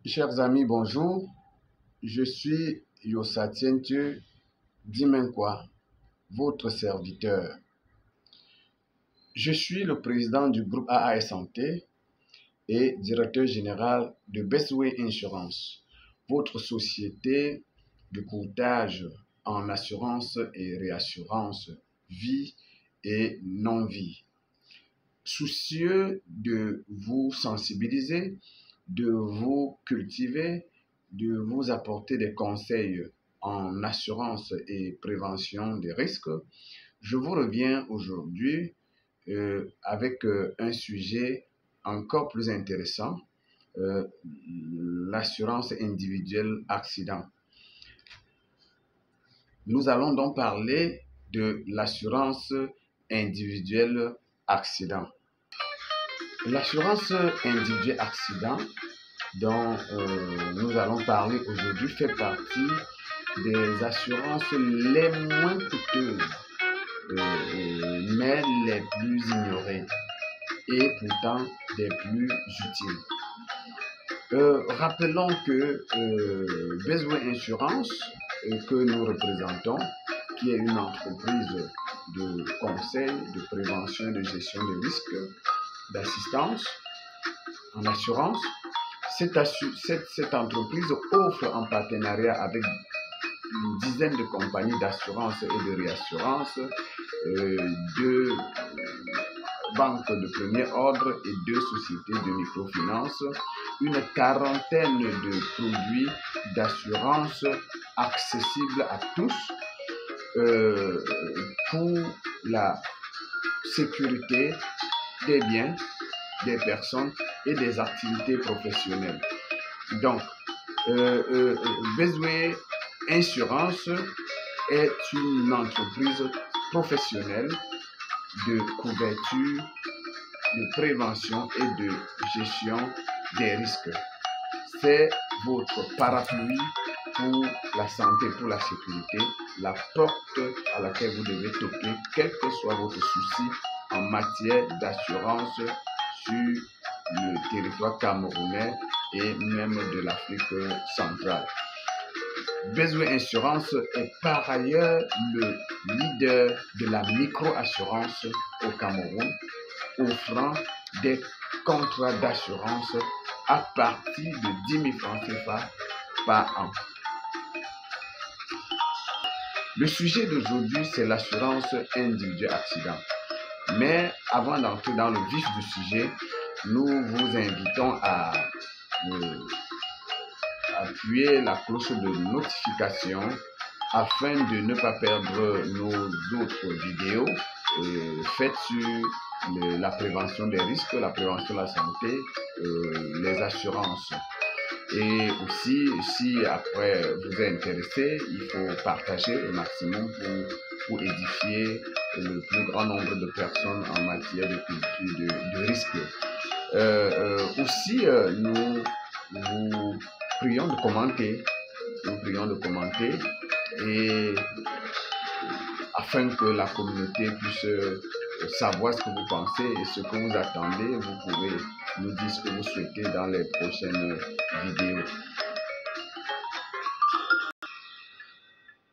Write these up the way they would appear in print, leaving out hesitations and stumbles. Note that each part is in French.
Chers amis, bonjour. Je suis Yossa Tientu Dimenkwa, votre serviteur. Je suis le président du groupe AAS Santé et directeur général de Bestway Insurance, votre société de courtage en assurance et réassurance vie et non-vie. Soucieux de vous sensibiliser, de vous cultiver, de vous apporter des conseils en assurance et prévention des risques, je vous reviens aujourd'hui avec un sujet encore plus intéressant, l'assurance individuelle accident. Nous allons donc parler de l'assurance individuelle accident. L'assurance individuelle accident dont nous allons parler aujourd'hui fait partie des assurances les moins coûteuses, mais les plus ignorées et pourtant des plus utiles. Rappelons que Bestway Insurance, que nous représentons, qui est une entreprise de conseil, de prévention et de gestion des risques, d'assistance en assurance, cette entreprise offre en partenariat avec une dizaine de compagnies d'assurance et de réassurance, deux banques de premier ordre et deux sociétés de microfinance, une quarantaine de produits d'assurance accessibles à tous pour la sécurité des biens, des personnes et des activités professionnelles. Donc, Bestway Insurance est une entreprise professionnelle de couverture, de prévention et de gestion des risques. C'est votre parapluie pour la santé, pour la sécurité, la porte à laquelle vous devez toquer, quel que soit votre souci en matière d'assurance sur le territoire camerounais et même de l'Afrique centrale. Bestway Insurance est par ailleurs le leader de la micro-assurance au Cameroun, offrant des contrats d'assurance à partir de 10 000 francs CFA par an. Le sujet d'aujourd'hui, c'est l'assurance individuelle accident. Mais avant d'entrer dans le vif du sujet, nous vous invitons à appuyer la cloche de notification afin de ne pas perdre nos autres vidéos faites sur la prévention des risques, la prévention de la santé, les assurances. Et aussi, si après vous êtes intéressé, il faut partager au maximum pour édifier le plus grand nombre de personnes en matière de culture de risque. Aussi, nous vous prions de commenter. Nous prions de commenter et afin que la communauté puisse savoir ce que vous pensez et ce que vous attendez, vous pouvez nous dire ce que vous souhaitez dans les prochaines vidéos.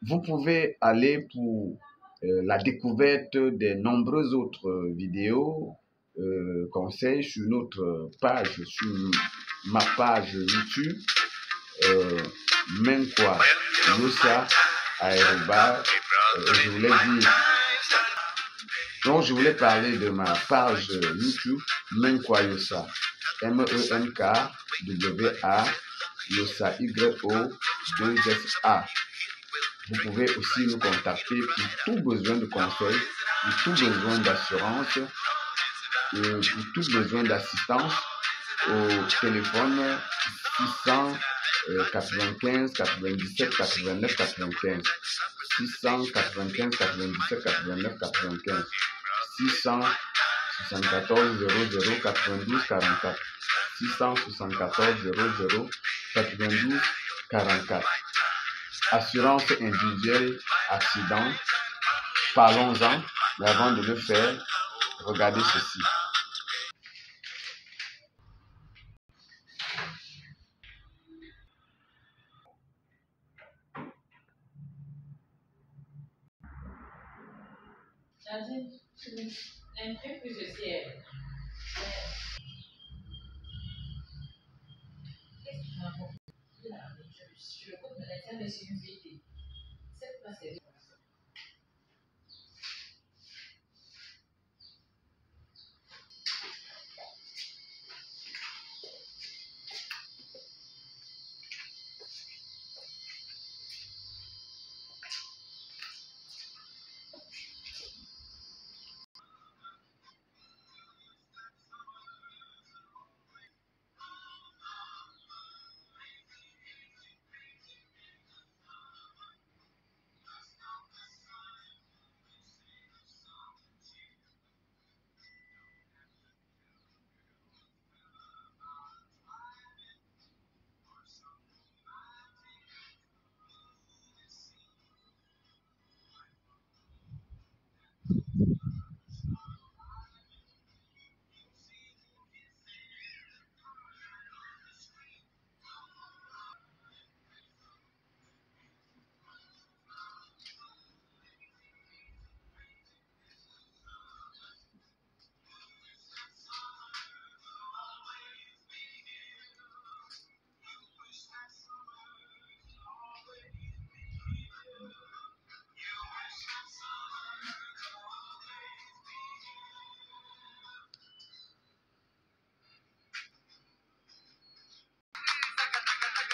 Vous pouvez aller pour la découverte des nombreuses autres vidéos, conseils sur notre page, sur ma page YouTube, Menkwa Yossa Aérobar. Je voulais dire, donc je voulais parler de ma page YouTube Menkwa Yossa, MENKWA Yossa YO2SA. Vous pouvez aussi nous contacter pour tout besoin de conseils, pour tout besoin d'assurance, pour tout besoin d'assistance au téléphone 695 97 89 95, 695 97 89 95, 674 00 92 44, 674 00 92 44. Assurance individuelle accident, parlons-en, mais avant de le faire, regardez ceci.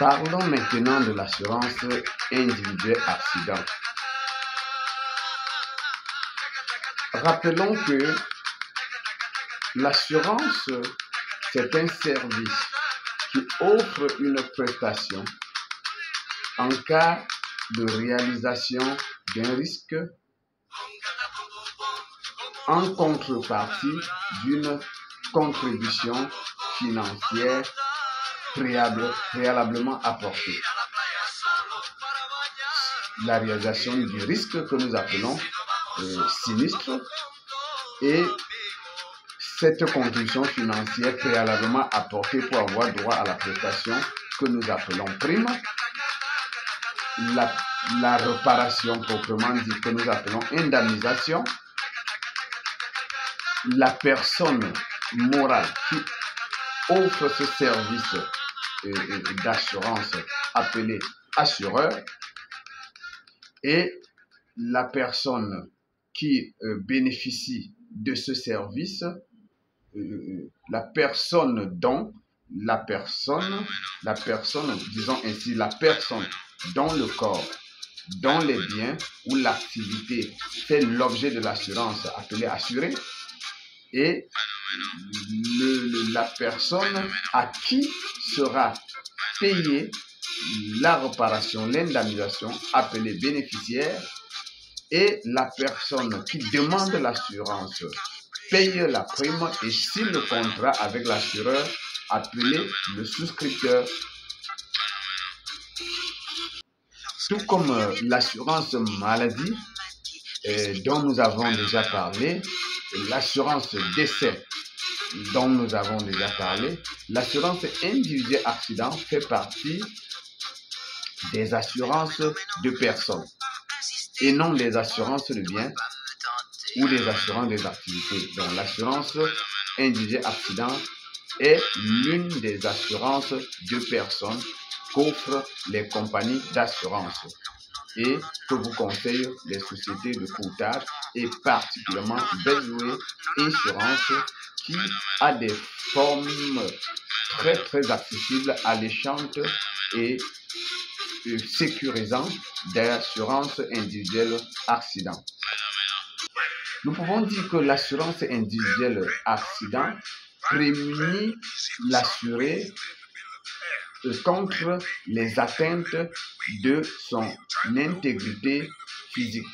Parlons maintenant de l'assurance individuelle accident. Rappelons que l'assurance, c'est un service qui offre une prestation en cas de réalisation d'un risque en contrepartie d'une contribution financière préalablement apportée. La réalisation du risque que nous appelons sinistre et cette contribution financière préalablement apportée pour avoir droit à la prestation que nous appelons prime, la réparation proprement dit que nous appelons indemnisation, la personne morale qui offre ce service d'assurance appelé assureur et la personne qui bénéficie de ce service, la personne, disons ainsi, la personne dont le corps, dont les biens ou l'activité fait l'objet de l'assurance appelée assurée, et la personne à qui sera payée la réparation, l'indemnisation appelée bénéficiaire, et la personne qui demande l'assurance paye la prime et signe le contrat avec l'assureur appelé le souscripteur. Tout comme l'assurance maladie dont nous avons déjà parlé, l'assurance décès dont nous avons déjà parlé, l'assurance individuelle accident fait partie des assurances de personnes et non des assurances de biens ou des assurances des activités. Donc l'assurance individuelle accident est l'une des assurances de personnes qu'offrent les compagnies d'assurance et que vous conseillent les sociétés de courtage et particulièrement Belzway Insurance qui a des formes très accessibles, alléchantes et sécurisantes d'assurance individuelle accident. Nous pouvons dire que l'assurance individuelle accident prémunit l'assuré contre les atteintes de son intégrité physique.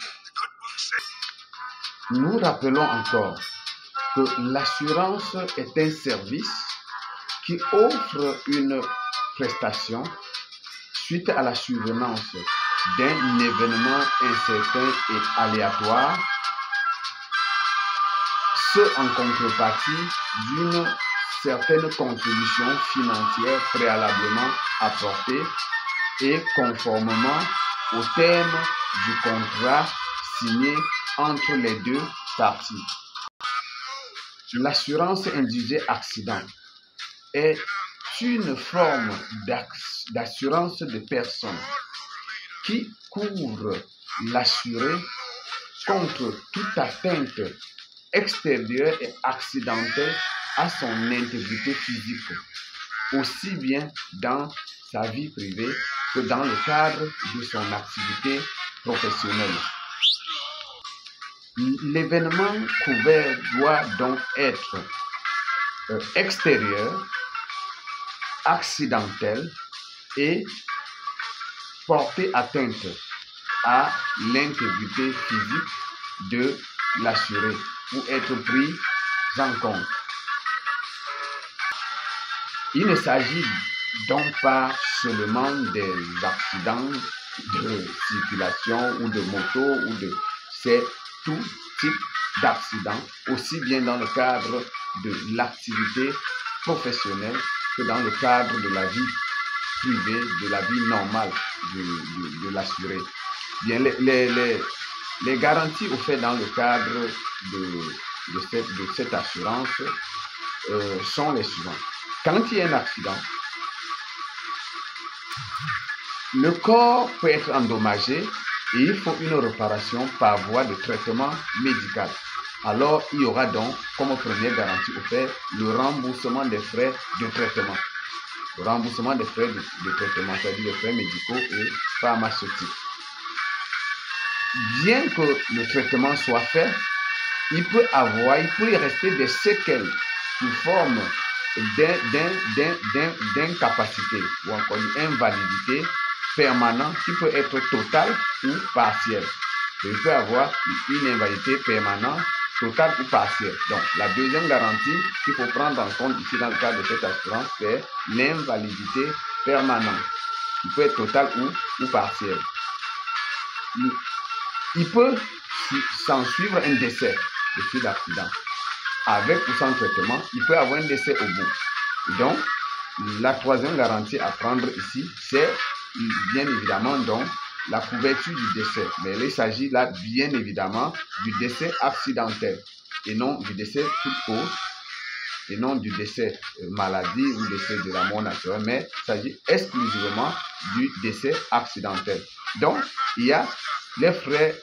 Nous rappelons encore que l'assurance est un service qui offre une prestation suite à la survenance d'un événement incertain et aléatoire, ce en contrepartie d'une certaine contribution financière préalablement apportée et conformément au terme du contrat signé entre les deux partie. L'assurance indigé accident est une forme d'assurance de personne qui couvre l'assuré contre toute atteinte extérieure et accidentelle à son intégrité physique, aussi bien dans sa vie privée que dans le cadre de son activité professionnelle. L'événement couvert doit donc être extérieur, accidentel et porter atteinte à l'intégrité physique de l'assuré pour être pris en compte. Il ne s'agit donc pas seulement des accidents de circulation ou de moto c'est tout type d'accident, aussi bien dans le cadre de l'activité professionnelle que dans le cadre de la vie privée, de la vie normale de l'assuré. Bien, les garanties offertes dans le cadre de cette assurance sont les suivantes. Quand il y a un accident, le corps peut être endommagé et il faut une réparation par voie de traitement médical. Alors, il y aura donc comme première garantie offerte le remboursement des frais de traitement. Le remboursement des frais de traitement, c'est-à-dire les frais médicaux et pharmaceutiques. Bien que le traitement soit fait, il peut y rester des séquelles sous forme d'incapacité ou encore d'invalidité permanente qui peut être totale ou partielle. Il peut y avoir une invalidité permanente, totale ou partielle. Donc, la deuxième garantie qu'il faut prendre en compte ici dans le cadre de cette assurance, c'est l'invalidité permanente, qui peut être totale ou partielle. Il peut s'en suivre un décès de suite d'accident. Avec ou sans traitement, il peut y avoir un décès au bout. Donc, la troisième garantie à prendre ici, c'est bien évidemment donc la couverture du décès. Mais il s'agit là bien évidemment du décès accidentel et non du décès toute cause, et non du décès maladie ou décès de la mort naturelle, mais il s'agit exclusivement du décès accidentel. Donc, il y a les frais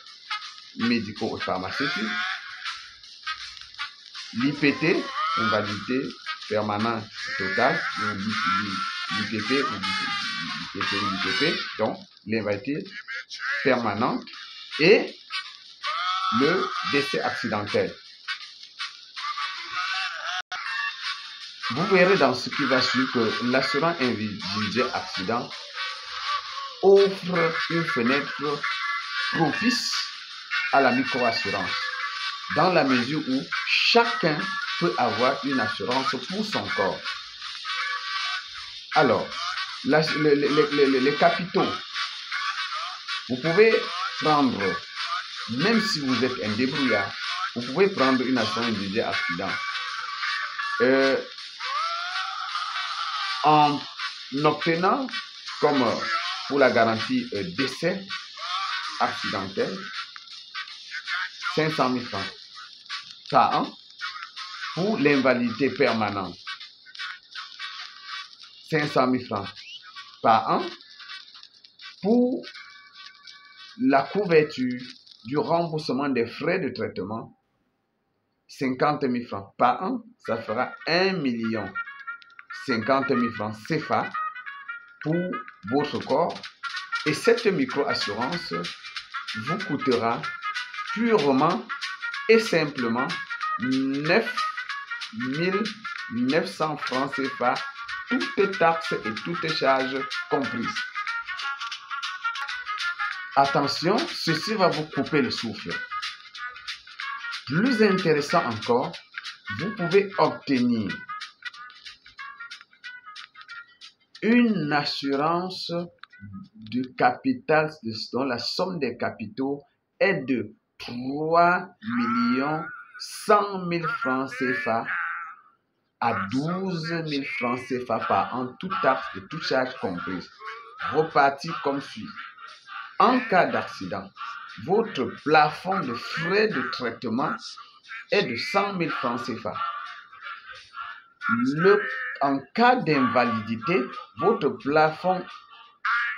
médicaux et pharmaceutiques, l'IPT, invalidité permanente totale, l'IPP ou l'IPP, donc l'invalidité permanente et le décès accidentel. Vous verrez dans ce qui va suivre que l'assurance indigé accident offre une fenêtre propice à la microassurance, dans la mesure où chacun peut avoir une assurance pour son corps. Alors, les capitaux, vous pouvez prendre, même si vous êtes un débrouillard, vous pouvez prendre une assurance indigé accident. En obtenant, comme pour la garantie décès accidentel, 500 000 francs par an. Pour l'invalidité permanente, 500 000 francs par an. Pour la couverture du remboursement des frais de traitement, 50 000 francs par an, ça fera 1 50 000 francs CFA pour votre corps. Et cette micro-assurance vous coûtera purement et simplement 9 900 francs CFA, toutes taxes et toutes charges comprises. Attention, ceci va vous couper le souffle. Plus intéressant encore, vous pouvez obtenir une assurance de capital dont la somme des capitaux est de 3 100 000 francs CFA à 12 000 francs CFA par an, toutes taxes et toutes charges comprises, reparties comme suit. En cas d'accident, votre plafond de frais de traitement est de 100 000 francs CFA. En cas d'invalidité, votre plafond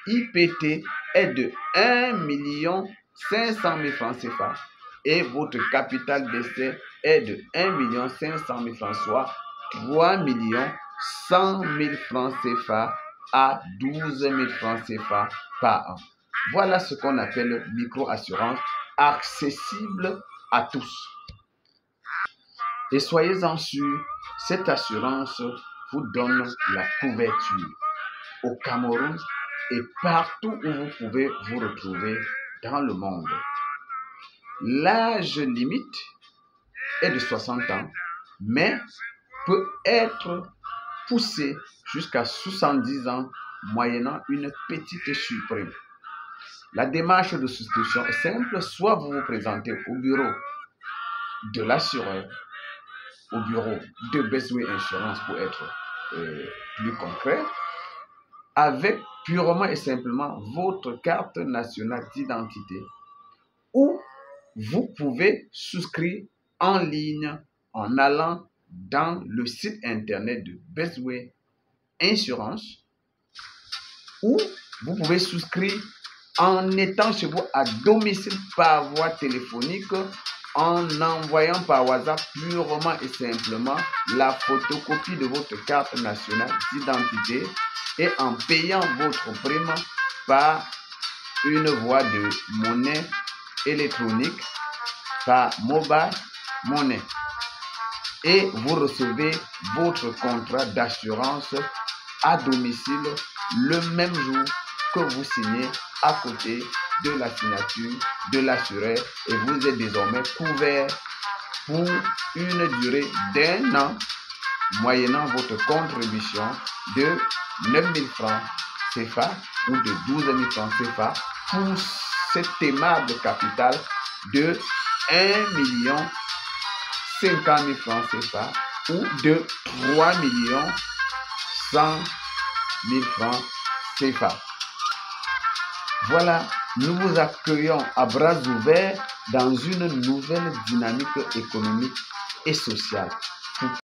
IPT est de 1 500 000 francs CFA et votre capital d'essai est de 1 500 000 francs, soit 3 100 000 francs CFA à 12 000 francs CFA par an. Voilà ce qu'on appelle micro-assurance, accessible à tous. Et soyez-en sûrs, cette assurance vous donne la couverture au Cameroun et partout où vous pouvez vous retrouver dans le monde. L'âge limite est de 60 ans, mais peut être poussé jusqu'à 70 ans, moyennant une petite surprime. La démarche de souscription est simple, soit vous vous présentez au bureau de l'assureur, au bureau de Bestway Insurance pour être plus concret, avec purement et simplement votre carte nationale d'identité, ou vous pouvez souscrire en ligne en allant dans le site internet de Bestway Insurance, ou vous pouvez souscrire en étant chez vous à domicile par voie téléphonique, en envoyant par WhatsApp purement et simplement la photocopie de votre carte nationale d'identité et en payant votre prime par une voie de monnaie électronique, par mobile money. Et vous recevez votre contrat d'assurance à domicile le même jour que vous signez à côté de la signature de l'assureur, et vous êtes désormais couvert pour une durée d'1 an, moyennant votre contribution de 9 000 francs CFA ou de 12 000 francs CFA pour cet aimable capital de 1 50 000 francs CFA ou de 3 100 000 francs CFA. Voilà, nous vous accueillons à bras ouverts dans une nouvelle dynamique économique et sociale.